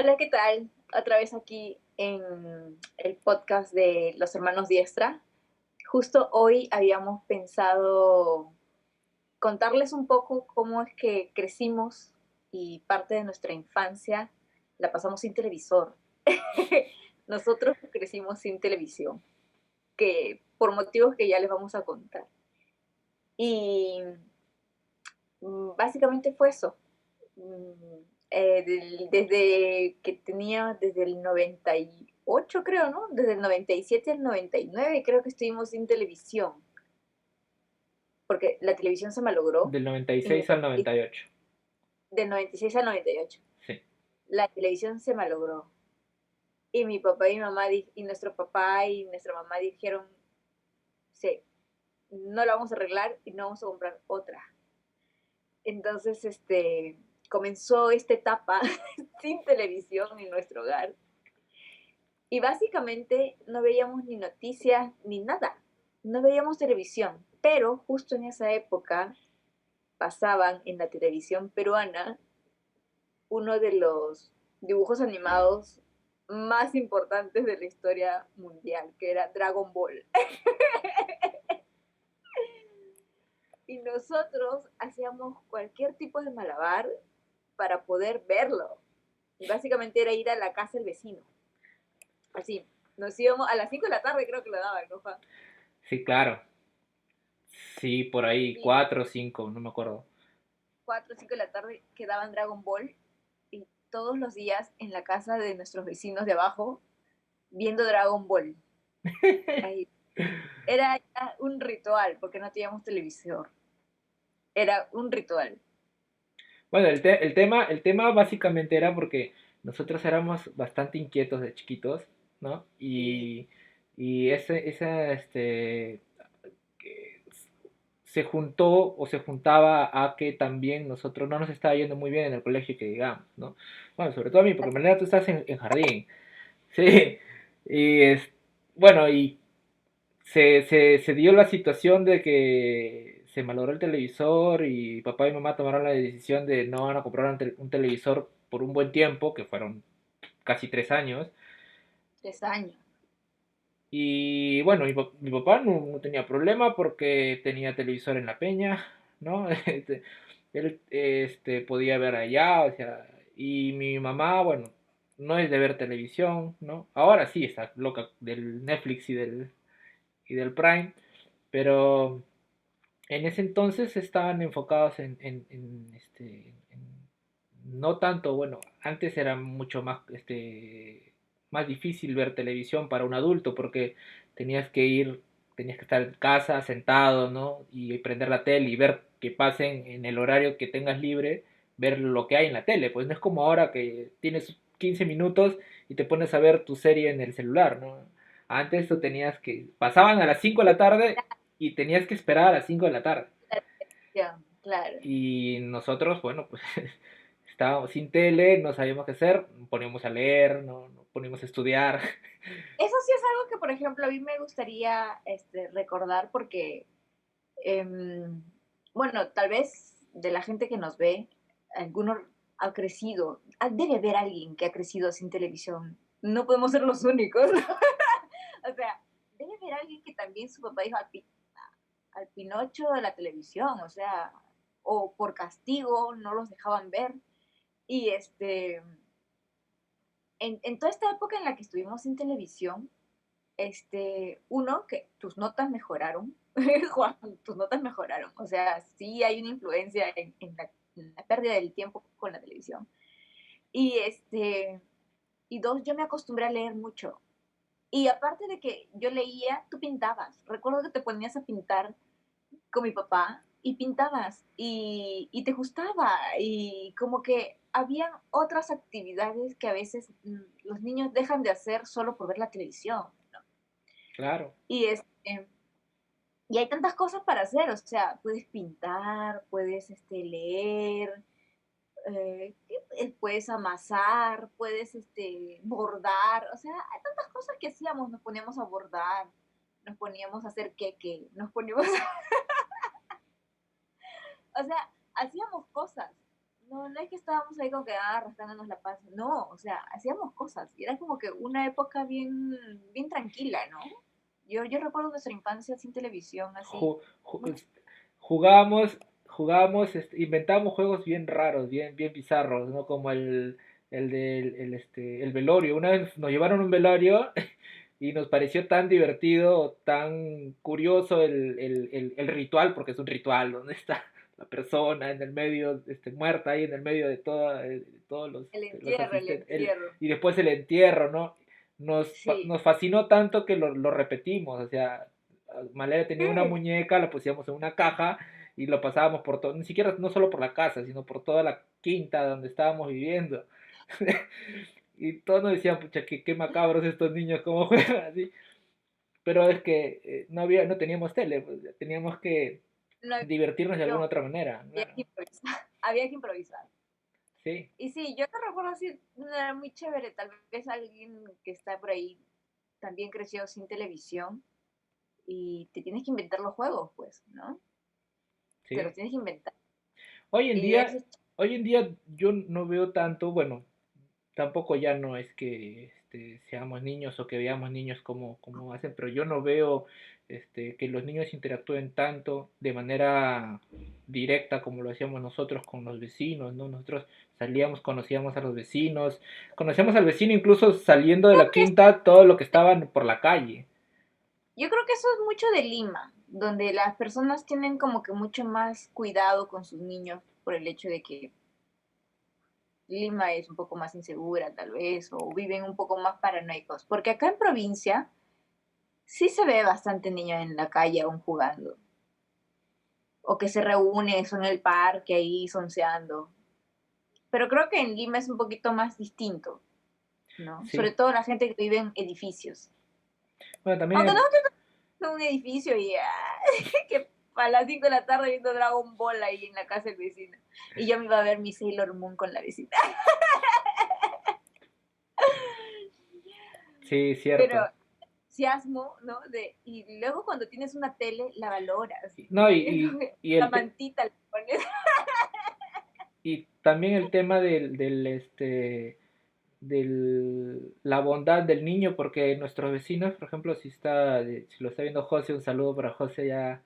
Hola, ¿qué tal? Otra vez aquí en el podcast de los hermanos Diestra. Justo hoy habíamos pensado contarles un poco cómo es que crecimos y parte de nuestra infancia la pasamos sin televisor. Nosotros crecimos sin televisión, que por motivos que ya les vamos a contar. Y básicamente fue eso. Desde que tenía, desde el 98 creo, ¿no? Desde el 97 al 99 creo que estuvimos sin televisión, porque la televisión se malogró Del noventa y y mi- seis al 98. del 96 al 98. Sí. La televisión se malogró. Y mi papá y mi mamá, y nuestro papá y nuestra mamá dijeron, sí, no la vamos a arreglar y no vamos a comprar otra. Entonces, comenzó esta etapa sin televisión en nuestro hogar. Y básicamente no veíamos ni noticias ni nada. No veíamos televisión. Pero justo en esa época pasaban en la televisión peruana uno de los dibujos animados más importantes de la historia mundial, que era Dragon Ball. Y nosotros hacíamos cualquier tipo de malabar para poder verlo. Y básicamente era ir a la casa del vecino. Así, nos íbamos a las 5 de la tarde, creo que lo daban, ¿no, Juan? Sí, claro. Sí, por ahí, Y 4 o 5, no me acuerdo. 4 o 5 de la tarde que daban Dragon Ball y todos los días en la casa de nuestros vecinos de abajo viendo Dragon Ball. Ahí. Era un ritual porque no teníamos televisor. Era un ritual. Bueno, el tema básicamente era porque nosotros éramos bastante inquietos de chiquitos, ¿no? Sí. Y que se juntó o se juntaba a que también nosotros no nos estaba yendo muy bien en el colegio, que digamos, ¿no? Bueno, sobre todo a mí, porque en realidad tú estás en jardín, sí. Y bueno, y se dio la situación de que se malogró el televisor y papá y mamá tomaron la decisión de no van a comprar un televisor por un buen tiempo, que fueron casi 3 años. 3 años. Y bueno, mi papá no tenía problema porque tenía televisor en la peña, ¿no? Él podía ver allá, o sea, y mi mamá, bueno, no es de ver televisión, ¿no? Ahora sí está loca del Netflix y del Prime, pero en ese entonces estaban enfocados no tanto, bueno, antes era mucho más difícil ver televisión para un adulto porque tenías que ir, tenías que estar en casa sentado, ¿no? Y prender la tele y ver que pasen en el horario que tengas libre, ver lo que hay en la tele, pues no es como ahora que tienes 15 minutos y te pones a ver tu serie en el celular, ¿no? Antes tú tenías que, pasaban a las 5 de la tarde y tenías que esperar a las 5 de la tarde. Ya, claro. Y nosotros, bueno, pues estábamos sin tele, no sabíamos qué hacer, nos poníamos a leer, no, nos poníamos a estudiar. Eso sí es algo que, por ejemplo, a mí me gustaría recordar porque, em, bueno, tal vez de la gente que nos ve, algunos ha crecido, debe haber alguien que ha crecido sin televisión. No podemos ser los únicos. O sea, debe haber alguien que también su papá dijo al Pinocho de la televisión, o sea, o por castigo no los dejaban ver. Y en toda esta época en la que estuvimos sin televisión, uno, que tus notas mejoraron, Juan, tus notas mejoraron, o sea, sí hay una influencia en la pérdida del tiempo con la televisión. Y y dos, yo me acostumbré a leer mucho. Y aparte de que yo leía, tú pintabas. Recuerdo que te ponías a pintar con mi papá y pintabas y te gustaba y como que habían otras actividades que a veces los niños dejan de hacer solo por ver la televisión, ¿no? Claro, Y, y hay tantas cosas para hacer, o sea, puedes pintar, puedes leer, puedes amasar, puedes bordar, o sea, hay tantas cosas que hacíamos, nos poníamos a bordar, nos poníamos a hacer queque, nos poníamos, o sea, hacíamos cosas. no, no es que estábamos ahí como que arrastrándonos la paz, no, o sea, hacíamos cosas y era como que una época bien, bien tranquila, ¿no? Yo recuerdo nuestra infancia sin televisión, así, Ju- ju- muy jugábamos, jugábamos, inventábamos juegos bien raros, bien bizarros, ¿no? Como el velorio. Una vez nos llevaron a un velorio y nos pareció tan divertido, tan curioso el ritual, porque es un ritual, donde está la persona en el medio, muerta ahí en el medio de, de todos los el asistentes, entierro, y después el entierro, ¿no? sí, Nos fascinó tanto que lo repetimos, o sea, Malera tenía una sí, muñeca, la pusimos en una caja y lo pasábamos por todo, ni siquiera no solo por la casa, sino por toda la quinta donde estábamos viviendo. Y todos nos decían, pucha, qué macabros estos niños, cómo juegan así. Pero es que no teníamos tele, pues, teníamos que no divertirnos de alguna había, otra manera, había claro. que improvisar, había que improvisar. Sí, Y sí, yo te recuerdo así, no era muy chévere, tal vez alguien que está por ahí también creció sin televisión y te tienes que inventar los juegos, pues, ¿no? Te los sí. tienes que inventar. Hoy en Y día, eso es hoy en día yo no veo tanto, bueno, tampoco ya no es que seamos niños o que veamos niños como hacen, pero yo no veo que los niños interactúen tanto de manera directa como lo hacíamos nosotros con los vecinos, ¿no? Nosotros salíamos, conocíamos a los vecinos, conocíamos al vecino incluso saliendo de creo la que quinta, todo lo que estaban por la calle. yo creo que eso es mucho de Lima, donde las personas tienen como que mucho más cuidado con sus niños por el hecho de que Lima es un poco más insegura tal vez o viven un poco más paranoicos, porque acá en provincia sí se ve bastante niños en la calle aún jugando o que se reúnen, son en el parque ahí sonceando. Pero creo que en Lima es un poquito más distinto, ¿no? Sobre Sí. todo la gente que vive en edificios. Bueno, Aunque no también en un edificio y que a las 5 de la tarde viendo Dragon Ball ahí en la casa del vecino. Y yo me iba a ver mi Sailor Moon con la vecina. sí, Pero cierto. entusiasmo, ¿no? Y luego cuando tienes una tele, la valoras. No, La mantita le pones. y también el tema la bondad del niño, porque nuestros vecinos, por ejemplo, si lo está viendo José, un saludo para José ya,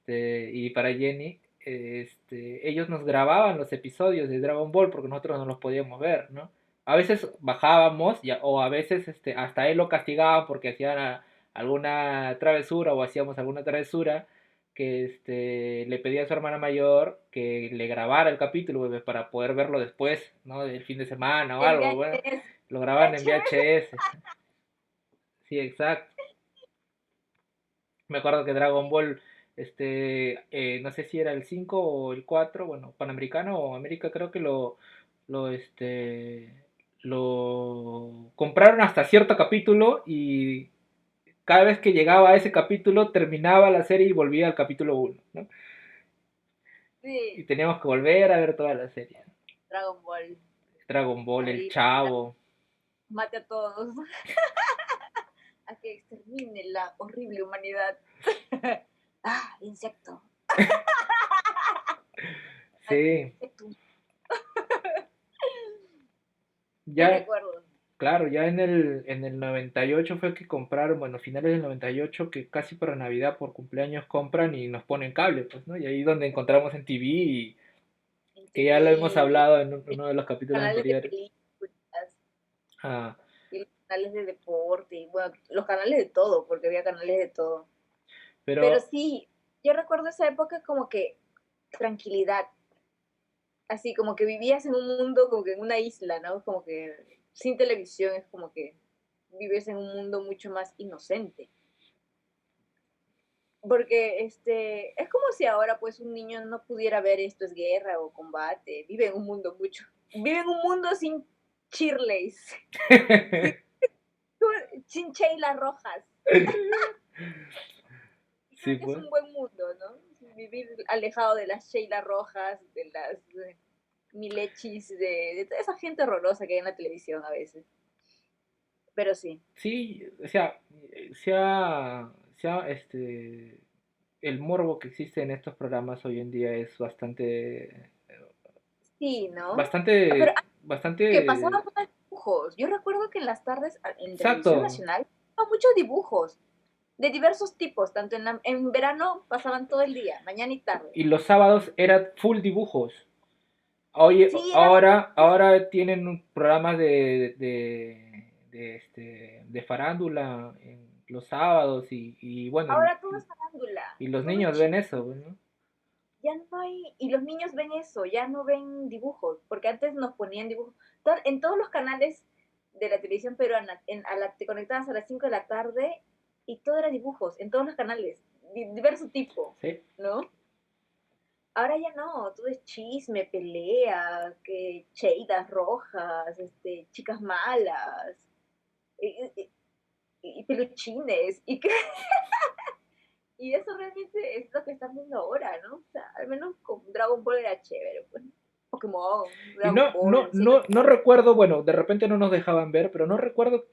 y para Jenny, ellos nos grababan los episodios de Dragon Ball porque nosotros no los podíamos ver, ¿no? A veces bajábamos o a veces hasta él lo castigaban porque hacían alguna travesura o hacíamos alguna travesura que le pedía a su hermana mayor que le grabara el capítulo pues, para poder verlo después, ¿no? Del fin de semana o En algo, bueno, VHS. lo grababan en VHS. Sí, exacto. Me acuerdo que Dragon Ball, no sé si era el 5 o el 4 bueno, Panamericano o América creo que lo, este, lo compraron hasta cierto capítulo y cada vez que llegaba a ese capítulo terminaba la serie y volvía al capítulo uno, ¿no? Y Sí, teníamos que volver a ver toda la serie. Dragon Ball. Dragon Ball, El Ahí Chavo. mate a todos. A que extermine la horrible humanidad. Insecto. Sí, Insecto. Qué ya, recuerdos. claro, ya en el 98 fue que compraron, bueno, finales del 98 que casi para Navidad por cumpleaños compran y nos ponen cable, pues, ¿no? Y ahí es donde encontramos en TV, y En que TV, ya lo hemos hablado en en uno de los capítulos canales de anteriores. películas Ah, y los canales de deporte, y bueno, los canales de todo, porque había canales de todo. Pero pero sí, yo recuerdo esa época como que tranquilidad, así como que vivías en un mundo, como que en una isla, ¿no? Como que sin televisión es como que vives en un mundo mucho más inocente. Porque es como si ahora pues un niño no pudiera ver esto es guerra o combate, vive en un mundo sin Shirleys, sin Sheilas rojas. Y sí, creo que es pues. un buen mundo, ¿no? Vivir alejado de las Sheilas rojas, de las Milechis, de toda esa gente horrorosa que hay en la televisión a veces. Pero sí, Sí, o sea, el morbo que existe en estos programas hoy en día es bastante Sí, ¿no? Pero bastante, que bastante, pasaban más dibujos. Yo recuerdo que en las tardes en televisión exacto. nacional pasaban muchos dibujos de diversos tipos, tanto en verano pasaban todo el día, mañana y tarde. Y los sábados era full dibujos. Oye, Sí, era más. ahora tienen programas de farándula en los sábados y bueno, Ahora todo es farándula, y los todo es niños ven chisme. eso, ¿no? Ya no hay, y los niños ven eso, ya no ven dibujos, porque antes nos ponían dibujos. En todos los canales de la televisión peruana, te conectabas a las 5 de la tarde y todo era dibujos, en todos los canales, diverso tipo, Sí. ¿no? Ahora ya no, todo es chisme, pelea, que cheidas rojas, chicas malas, y, y- y peluchines, y eso realmente es lo que están viendo ahora, ¿no? O sea, al menos con Dragon Ball era chévere, pues. Pokémon, Y Dragon Ball, Sailor no recuerdo, bueno, de repente no nos dejaban ver, pero no recuerdo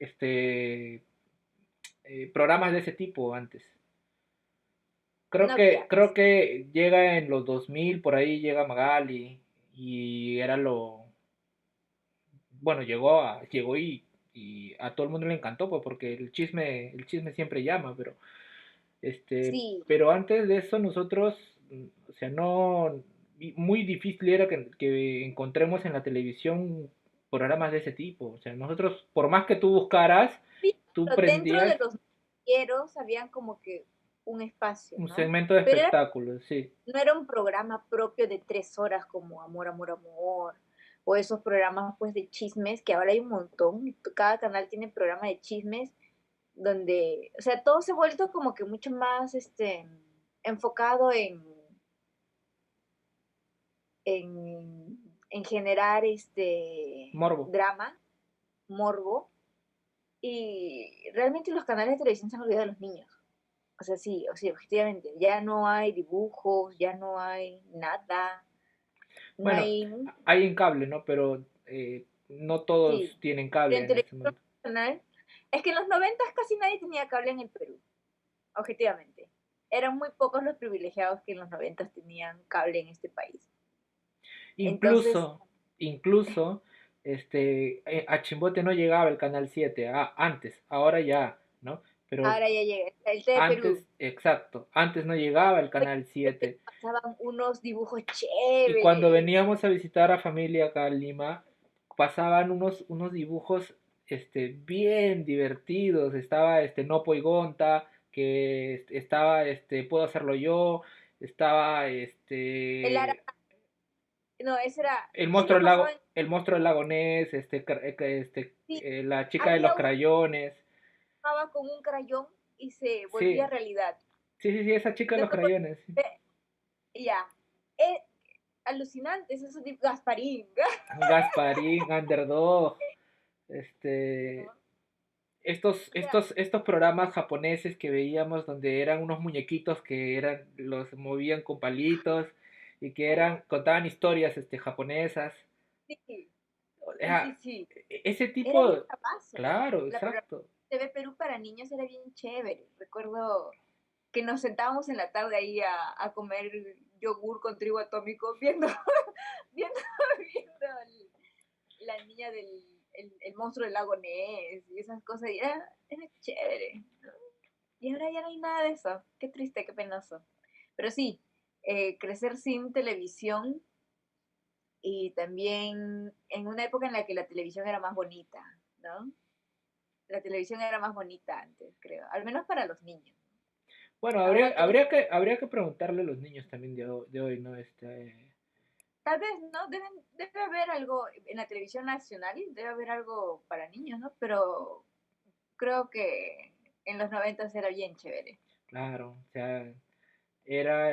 este programas de ese tipo antes. no había Creo casi. que llega en los 2000 por ahí llega Magali, y era bueno, llegó y a todo el mundo le encantó, pues, porque el chisme siempre llama, Sí, pero antes de eso nosotros, o sea, no, muy difícil era que encontremos en la televisión programas de ese tipo. O sea, nosotros, por más que tú buscaras, sí, tú pero dentro prendías de los noticieros habían como que un espacio, un ¿no? segmento de Pero espectáculos, sí. no era un programa propio de 3 horas como Amor, Amor, Amor, o esos programas pues de chismes, que ahora hay un montón, cada canal tiene programa de chismes, donde, o sea, todo se ha vuelto como que mucho más, enfocado en generar, Morbo. drama, morbo, y realmente los canales de televisión se han olvidado de los niños. O sea, objetivamente, ya no hay dibujos, ya no hay nada, no Bueno, hay, hay en cable, ¿no? Pero no todos sí, tienen pero cable en en ese televisión momento. nacional, es que en los 90 casi nadie tenía cable en el Perú, objetivamente. Eran muy pocos los privilegiados que en los 90 tenían cable en este país. Entonces, Incluso, incluso, a Chimbote no llegaba el canal 7 antes, ahora ya, ¿no? Pero ahora ya llega el TV Perú. antes, exacto, antes no llegaba el canal Que 7. pasaban unos dibujos Y cuando chéveres. veníamos a visitar a familia acá en Lima, pasaban unos dibujos bien divertidos. Estaba Nopo y Gonta, que estaba Puedo hacerlo yo, estaba El ara, no, ese era, el sí monstruo lo del pasaban, lago, el monstruo del lago Ness, sí, la chica de los había uno que crayones. jugaba con un crayón y se volvía Sí, realidad. sí, esa chica de No los te puedo- crayones. Sí. eh, ya, eh, alucinantes, esos tipo Gasparín. Gasparín, Underdog, ¿No? este, O sea, estos programas japoneses que veíamos donde eran unos muñequitos que los movían con palitos y que contaban historias, japonesas. sí, O sí, sea, sí, sí. ese Era bien tipo, capazo. claro, La programación exacto. de TV Perú para niños era bien chévere. Recuerdo que nos sentábamos en la tarde ahí a comer yogur con trigo atómico, viendo, viendo, viendo la niña el monstruo del lago Ness y esas cosas. Y era chévere. ¿No? Y ahora ya no hay nada de eso. Qué triste, qué penoso. Pero sí, crecer sin televisión y también en una época en la que la televisión era más bonita, ¿no? La televisión era más bonita antes, creo, al menos para los niños. Bueno, Ahora todo es, habría que preguntarle a los niños también de hoy, ¿no? tal vez, ¿no? Debe haber algo en la televisión nacional, debe haber algo para niños, ¿no? Pero creo que en los 90 era bien chévere. Claro, o sea, era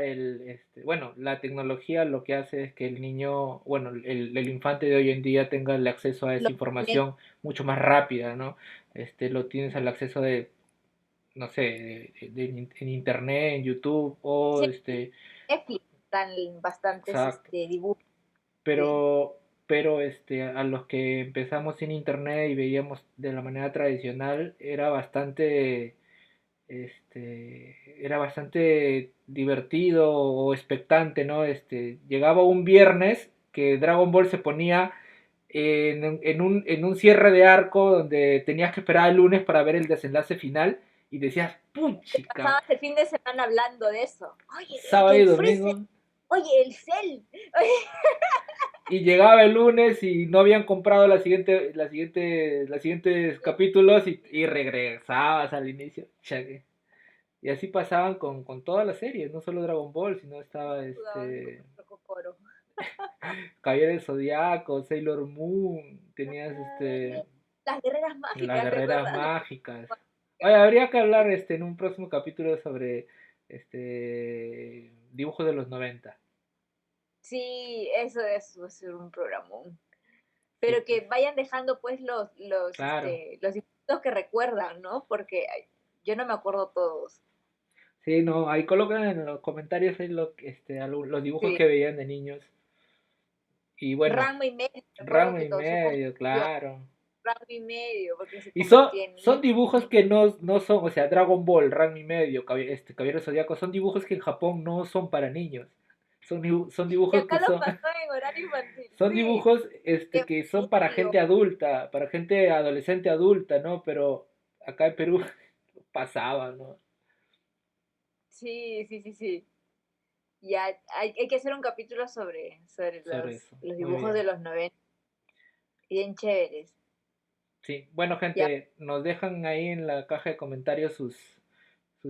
bueno, la tecnología lo que hace es que el niño, bueno, el infante de hoy en día tenga el acceso a esa Los información mucho más rápida, ¿no? Lo tienes al acceso no sé, en internet, en YouTube, o Netflix dan bastantes exacto. dibujos, sí. Pero, a los que empezamos sin internet y veíamos de la manera tradicional, era bastante, Era bastante divertido o expectante, ¿no? Llegaba un viernes que Dragon Ball se ponía en un cierre de arco donde tenías que esperar el lunes para ver el desenlace final y decías, puchica, Pasabas el fin de semana hablando de eso. Oye, sábado que y el Freezer, domingo. oye, el Cell. Oye, Y llegaba el lunes y no habían comprado los siguientes capítulos y regresabas al inicio. Chaque. Y así pasaban con todas las series, no solo Dragon Ball, sino estaba sudaban con nuestro cocoro. Caballero del Zodiaco, Sailor Moon, tenías Las guerreras las mágicas, guerreras ¿recuerdas? mágicas. Oye, habría que hablar en un próximo capítulo sobre dibujos de los 90. Sí, eso va a ser un programón. Sí, Pero pues, que vayan dejando pues claro. los dibujitos que recuerdan, ¿no? Porque ay, yo no me acuerdo todos. Sí, no, ahí colocan en los comentarios ahí los dibujos Sí. que veían de niños. Y bueno, Ranma y medio, recuerdo ramo que y causó medio, confusión. claro. Ranma y medio, porque se Y convertía en son niño. dibujos que no son, o sea, Dragon Ball, Ranma y medio, Caballero Zodíaco, son dibujos que en Japón no son para niños. Son Y dibujos que acá lo son, pasó en horario infantil. son Sí, dibujos qué que son para medio. gente adulta, para gente adolescente adulta, ¿no? Pero acá en Perú pasaba, ¿no? Sí, sí, sí, sí. Ya hay que hacer un capítulo sobre Sobre eso. los Muy dibujos de bien. los 90, bien chéveres. Sí, bueno, Ya, gente, nos dejan ahí en la caja de comentarios sus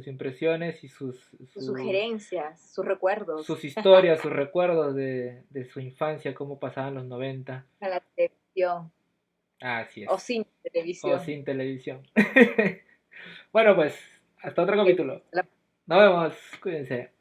impresiones y sus sugerencias, sus recuerdos sus historias, sus recuerdos de su infancia, cómo pasaban los 90. a la televisión Así es. o sin O televisión. sin televisión. Bueno, pues, hasta otro Ok, capítulo. pues, Nos vemos. Cuídense.